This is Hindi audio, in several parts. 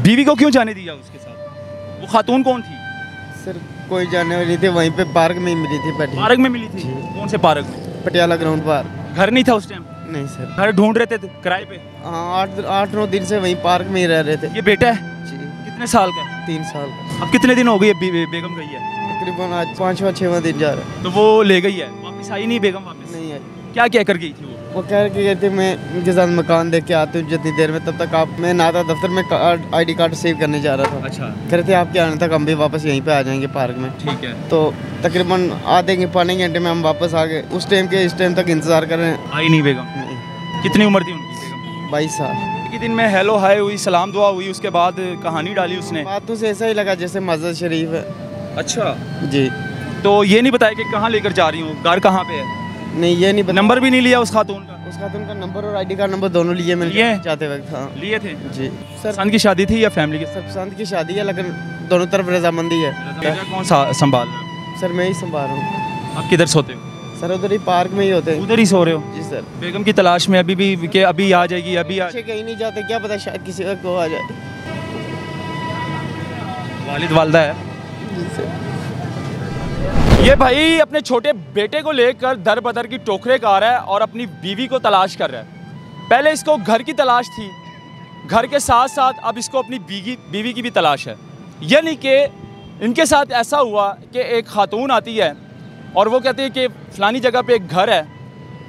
बीवी को क्यों जाने दिया उसके साथ? वो खातून कौन थी? सर कोई जाने वाली थी, वहीं पे पार्क में ही मिली थी बैठी। पार्क में मिली थी? कौन से पार्क में? Patiala ground park. घर नहीं था उस टाइम? नहीं सर। घर ढूंढ रहे थे किराए पे? हाँ, 8-9 दिन से वहीं पार्क में ही रह रहे थे। ये बेटा है? जी। कितने साल का है? 3 साल का। अब कितने दिन हो गए बेगम गई है? तकरीबन आज 5वां-6वां दिन जा रहा है। तो वो ले गई है, वापस आई नहीं बेगम? वापस नहीं आई। क्या क्या कर गई थी वो कह रही गई थी मैं उनके साथ मकान देख के आती हूँ जितनी देर में, तब तक आप मैं नाता दफ्तर में ID कार्ड सेव करने जा रहा था। अच्छा। कह रहे थे आपके आने तक हम भी वापस यहीं पे आ जाएंगे पार्क में। ठीक है। तो तकरीबन आधे पौने घंटे में हम वापस आ गए। उस टाइम के इस टाइम तक इंतजार कर रहे हैं, आई नहीं बेगम? नहीं। कितनी उम्र थी उनकी बेगम की? 22 साल। एक ही दिन में हेलो हाय हुई, सलाम दुआ हुई, उसके बाद कहानी डाली उसने। बातों से ऐसा ही लगा जैसे मस्जिद शरीफ है। अच्छा जी। तो ये नहीं बताया कि कहाँ लेकर जा रही हूँ, घर कहाँ पे है? नहीं ये नहीं नंबर भी नहीं लिया उस खातून का? उस खातून का नंबर और ID कार्ड नंबर दोनों लिए मैंने जाते वक्त। हाँ लिए थे। जी सर। पसंद की शादी थी या फैमिली के? सर पसंद की शादी है, लेकिन दोनों तरफ रजामंदी है। कौन सा संभाल रहे हो? सर मैं ही संभाल रहा हूँ। आप किधर सोते हो? सर उधर ही पार्क में ही होते हैं। उधर ही सो रहे हो? जी सर। बेगम की तलाश में अभी भी कि अभी आ जाएगी, अभी आ। कहीं नहीं जाते, क्या पता शायद किसी वक्त वो आ जाए। वालिद वालदा है? जी सर। ये भाई अपने छोटे बेटे को लेकर दर बदर की टोकरे खा रहा है और अपनी बीवी को तलाश कर रहा है। पहले इसको घर की तलाश थी, घर के साथ साथ अब इसको अपनी बीवी की भी तलाश है। यानी कि इनके साथ ऐसा हुआ कि एक खातून आती है और वो कहती है कि फ़लानी जगह पे एक घर है,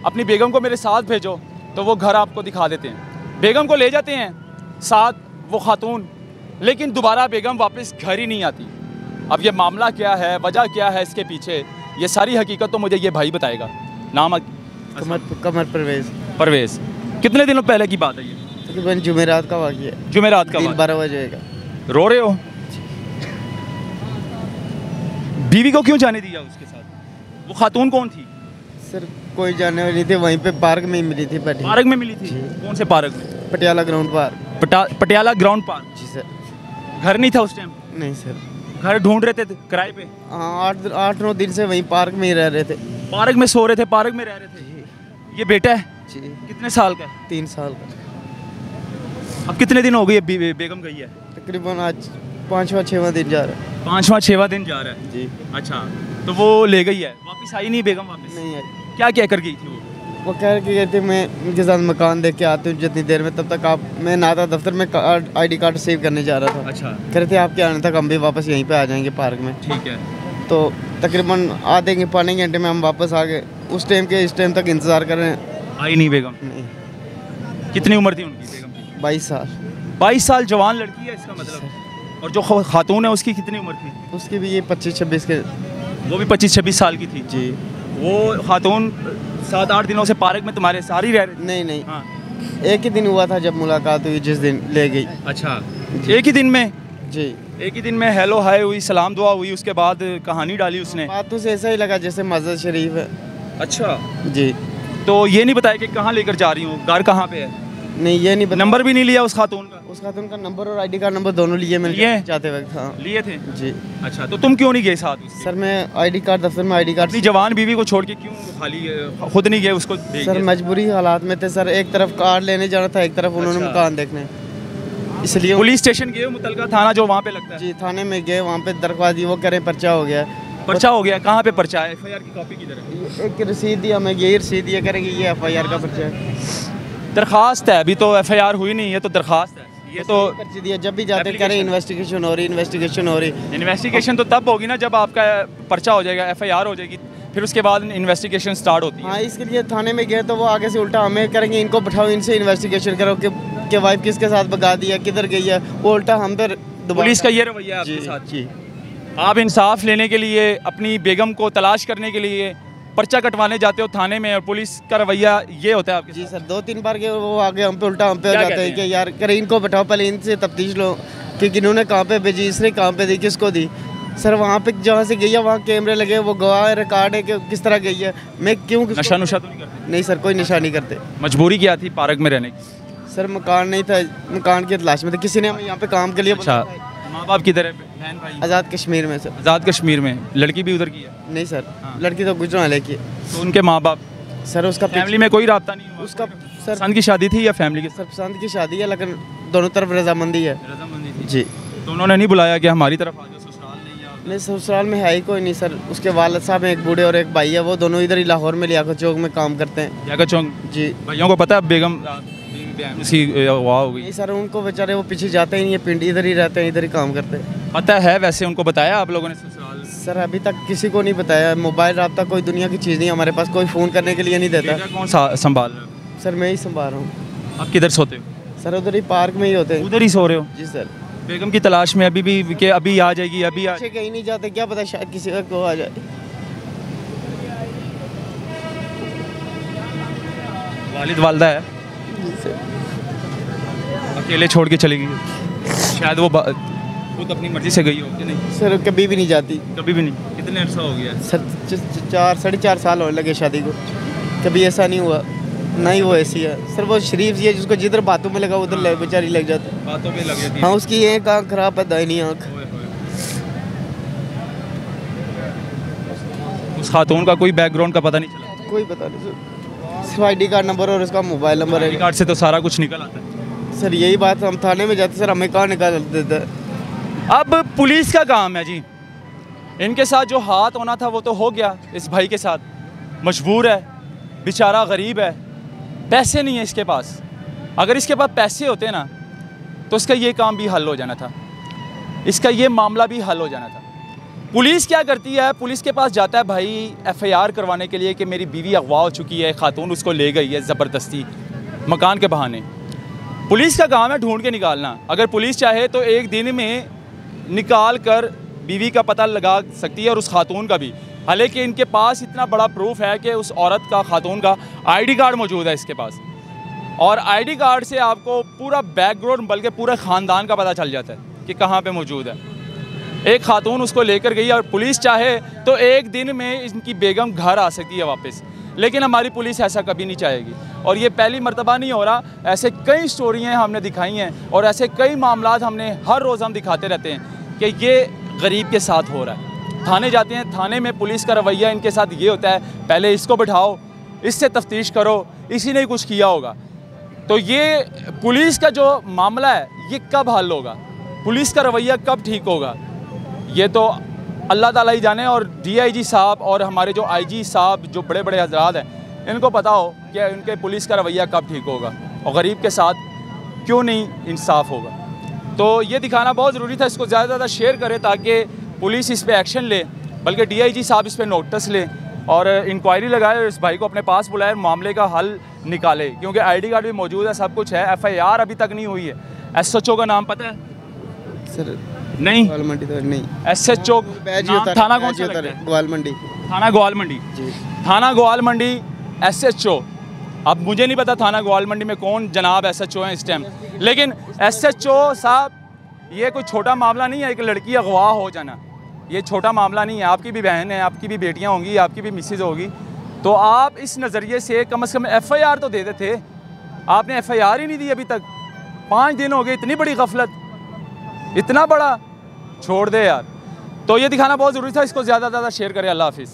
अपनी बेगम को मेरे साथ भेजो, तो वो घर आपको दिखा देते हैं। बेगम को ले जाते हैं साथ वो खातून, लेकिन दोबारा बेगम वापस घर ही नहीं आती। अब ये मामला क्या है, वजह क्या है इसके पीछे, ये सारी हकीकत तो मुझे ये भाई बताएगा। नाम? कमर परवेज़। कितने दिनों पहले की बात है ये? तकरीबन जुमेरात का वाक़या है। जुमेरात का? 12 बजे का। रो रहे हो? बीवी को क्यों जाने दिया उसके साथ? वो खातून कौन थी? सर कोई जाने वाली थी, वहीं पे पार्क में ही मिली थी बैठी। पार्क में मिली थी? कौन से पार्क में? Patiala ground park. Patiala ground park? जी सर। घर नहीं था उस टाइम? नहीं सर। घर ढूंढ रहे थे किराए पे? हाँ, 8-9 दिन से वहीं पार्क में ही रह रहे थे। पार्क में सो रहे थे, पार्क में रह रहे थे? ये बेटा है? जी। कितने साल का है? 3 साल का। अब कितने दिन हो गए बेगम गई है? तकरीबन आज 5वां-6वां दिन जा रहा है। 5वां-6वां दिन जा रहा है? जी। अच्छा, तो वो ले गई है, वापस आई नहीं बेगम? वापस नहीं आई। क्या क्या कर गई थी वो कह रही गई थी मैं उनके साथ मकान देख के आती हूँ जितनी देर में, तब तक आप मैं नाता दफ्तर में ID कार्ड सेव करने जा रहा था। अच्छा। कह रहे थे आपके आने तक हम भी वापस यहीं पे आ जाएंगे पार्क में। ठीक है। तो तकरीबन आधे पौने घंटे में हम वापस आ गए। उस टाइम के इस टाइम तक इंतज़ार कर रहे हैं, आई नहीं बेगम? नहीं। कितनी उम्र थी उनकी बेगम की? 22 साल। 22 साल जवान लड़की है इसका मतलब। और जो खातून है उसकी कितनी उम्र थी? उसकी भी ये 25-26 के। वो भी 25-26 साल की थी? जी। वो खातून 7-8 दिनों से पार्क में तुम्हारे साथ ही रह रहे? नहीं नहीं। हाँ। एक ही दिन हुआ था जब मुलाकात हुई, जिस दिन ले गई। अच्छा, एक ही दिन में? जी। एक ही दिन में हेलो हाय हुई, सलाम दुआ हुई, उसके बाद कहानी डाली उसने। बातों से ऐसा ही लगा जैसे मस्जिद शरीफ है। अच्छा। जी। तो ये नहीं बताया कि कहाँ लेकर जा रही हूँ, घर कहाँ पे है? नहीं ये नहीं नंबर भी नहीं लिया उस खातून का? उस खातून का नंबर और ID कार्ड नंबर दोनों लिए मैंने जाते वक्त। हाँ लिए थे। जी। अच्छा, तो तुम क्यों नहीं गए साथ उसके? सर मैं ID कार्ड दफ्तर में ID कार्ड अपनी जवान बीवी को छोड़ के क्यों खाली खुद नहीं गए उसको? सर मजबूरी हालात में थे सर, एक तरफ कार्ड लेने जाना था, एक तरफ उन्होंने मकान देखने, इसलिए। पुलिस स्टेशन गए, मुतलका थाना जो वहाँ पे लगता है? जी थाने में गए, वहाँ पे दरख्वास्त दी, वो करें पर्चा हो गया। पर्चा हो गया? कहाँ पे पर्चा है? FIR की कॉपी किधर है? एक रसीद दिया, मैं यही रसीद दिया करेंगे, ये FIR का पर्चा है। दरखास्त है, अभी तो FIR हुई नहीं है, तो दरखास्त है ये तो। पर्ची दिया, जब भी जाते करें इन्वेस्टिगेशन हो रही, इन्वेस्टिगेशन हो रही। इन्वेस्टिगेशन तो तब होगी ना जब आपका पर्चा हो जाएगा, FIR हो जाएगी, फिर उसके बाद इन्वेस्टिगेशन स्टार्ट होती है। हाँ, इसके लिए थाने में गए तो वो आगे से उल्टा हमें करेंगे, इनको बैठाओ, इनसे इन्वेस्टिगेशन करो कि वाइफ किसके साथ भगा दिया, किधर गई है, वो उल्टा हम पर। पुलिस का ये रवैया है आपके साथ? जी। आप इंसाफ लेने के लिए, अपनी बेगम को तलाश करने के लिए पर्चा कटवाने जाते हो थाने में, और पुलिस का रवैया ये होता है आपके? जी सर, 2-3 बार के वो आगे हम पे उल्टा हम पे हो जाते हैं कि यार करे इनको बैठाओ, पहले इनसे तफ्तीश लो कि इन्होंने कहाँ पे भेजी, इसने कहाँ पे दी, किसको दी। सर वहाँ पे जहाँ से गई है वहाँ कैमरे लगे, वो गवाह रिकॉर्ड है कि किस तरह गई है। मैं क्यों नशा नुशा तो नहीं करते? नहीं सर, कोई नशा नहीं करते। मजबूरी क्या थी पार्क में रहने की? सर मकान नहीं था, मकान की तलाश में थे, किसी ने हमें यहाँ पे काम के लिए। अच्छा, माँ बाप किधर है? बहन भाई? आज़ाद कश्मीर में सर। आज़ाद कश्मीर में? लड़की भी उधर की है? नहीं सर। हाँ। लड़की तो गुजरावाले की है। तो उनके माँ बाप? सर उसका फैमिली में कोई राब्ता नहीं हुआ? उसका सर पसंद की शादी थी या फैमिली के? सर पसंद की शादी है, लेकिन दोनों तरफ रजामंदी है। रजामंदी थी? थी जी। तो उन्होंने नहीं बुलाया कि हमारी तरफ आ जाओ, ससुराल नहीं या नहीं, ससुराल में है ही कोई नहीं सर। उसके वालिद साहब हैं, एक बूढ़े और एक भाई है, वो दोनों इधर ही लाहौर में लियाकत चौक में काम करते हैं। याका चौंक? जी। भाइयों को पता है बेगम उसकी अगवा हो गई? नहीं सर, उनको बेचारे वो पीछे जाते ही नहीं है, पिंड इधर ही रहते हैं, इधर ही काम करते हैं। पता है वैसे उनको बताया आप लोगों ने ससुराल? सर अभी तक किसी को नहीं बताया। मोबाइल रब्ता कोई दुनिया की चीज़ नहीं, हमारे पास कोई फ़ोन करने के लिए नहीं देता। बेटा कौन संभाल रहा है? सर मैं ही संभाल रहा हूँ। आप किधर सोते हो? सर उधर ही पार्क में ही होते हैं। उधर ही सो रहे हो? जी सर। बेगम की तलाश में अभी भी कि अभी आ जाएगी, अभी आ पीछे कहीं नहीं जाते, क्या पता शायद किसी का को आ जाए। वालिद वालदा है? जी सर। अकेले छोड़ के चली गई? शायद वो खुद अपनी मर्जी से गई हो कि नहीं? सर कभी भी नहीं जाती। कभी भी नहीं? कितने अर्सा हो गया? सर 4-4.5 साल होने लगे शादी को, कभी ऐसा नहीं हुआ। ना ही वो ऐसी है सर, वो शरीफ सी है जिसको जिधर बातों में लगा उधर बेचारी लग जाती है। बातों में लग जाती है? हाँ, उसकी एक आँख खराब है, दाहिनी आँख। ओए होए। उस खातून का कोई बैकग्राउंड का पता नहीं चला? कोई पता नहीं सर, सिर्फ ID कार्ड नंबर और उसका मोबाइल नंबर आईडी है। कार्ड से तो सारा कुछ निकल आता है। सर यही बात, हम थाने में जाते सर, हमें कहाँ निकाल देता है। अब पुलिस का काम है जी, इनके साथ जो हाथ होना था वो तो हो गया। इस भाई के साथ मजबूर है, बेचारा गरीब है, पैसे नहीं है इसके पास। अगर इसके पास पैसे होते ना तो इसका ये काम भी हल हो जाना था, इसका ये मामला भी हल हो जाना था। पुलिस क्या करती है, पुलिस के पास जाता है भाई FIR करवाने के लिए कि मेरी बीवी अगवा हो चुकी है, खातून उसको ले गई है ज़बरदस्ती मकान के बहाने। पुलिस का काम है ढूंढ के निकालना। अगर पुलिस चाहे तो एक दिन में निकाल कर बीवी का पता लगा सकती है और उस खातून का भी। हालांकि इनके पास इतना बड़ा प्रूफ है कि उस औरत का, खातून का ID कार्ड मौजूद है इसके पास, और ID कार्ड से आपको पूरा बैकग्राउंड बल्कि पूरे ख़ानदान का पता चल जाता है कि कहाँ पे मौजूद है। एक खातून उसको लेकर गई और पुलिस चाहे तो एक दिन में इनकी बेगम घर आ सकती है वापस, लेकिन हमारी पुलिस ऐसा कभी नहीं चाहेगी। और ये पहली मर्तबा नहीं हो रहा, ऐसे कई स्टोरियाँ हमने दिखाई हैं और ऐसे कई मामलात हमने हर रोज़ हम दिखाते रहते हैं कि ये गरीब के साथ हो रहा है। थाने जाते हैं, थाने में पुलिस का रवैया इनके साथ ये होता है, पहले इसको बिठाओ, इससे तफ्तीश करो, इसी ने कुछ किया होगा। तो ये पुलिस का जो मामला है ये कब हल होगा, पुलिस का रवैया कब ठीक होगा, ये तो अल्लाह ताला ही जाने। और DIG साहब और हमारे जो IG साहब जो बड़े बड़े हजरात हैं, इनको पता हो कि उनके पुलिस का रवैया कब ठीक होगा और गरीब के साथ क्यों नहीं इंसाफ होगा। तो ये दिखाना बहुत ज़रूरी था, इसको ज़्यादा से ज़्यादा शेयर करें ताकि पुलिस इस पर एक्शन ले, बल्कि DIG साहब इस पर नोटिस ले और इंक्वायरी लगाए और इस भाई को अपने पास बुलाए, मामले का हल निकाले। क्योंकि ID कार्ड भी मौजूद है, सब कुछ है, FIR अभी तक नहीं हुई है। SHO का नाम पता है? सर नहीं, ग्वाल मंडी तो नहीं। SHO थाना कौन सा लगता है? ग्वाल मंडी। थाना ग्वाल मंडी जी। थाना ग्वाल मंडी SHO। अब मुझे नहीं पता थाना ग्वाल मंडी में कौन जनाब SHO हैं इस टाइम, लेकिन SHO साहब ये कोई छोटा मामला नहीं है। एक लड़की अगवा हो जाना ये छोटा मामला नहीं है। आपकी भी बहन है, आपकी भी बेटियां होंगी, आपकी भी मिसेज होगी, तो आप इस नज़रिए से कम से कम FIR तो देते थे। आपने FIR ही नहीं दी अभी तक, 5 दिन हो गए। इतनी बड़ी गफलत, इतना बड़ा, छोड़ दे यार। तो ये दिखाना बहुत ज़रूरी था, इसको ज़्यादा से ज़्यादा शेयर करें। अल्लाह हाफिज़।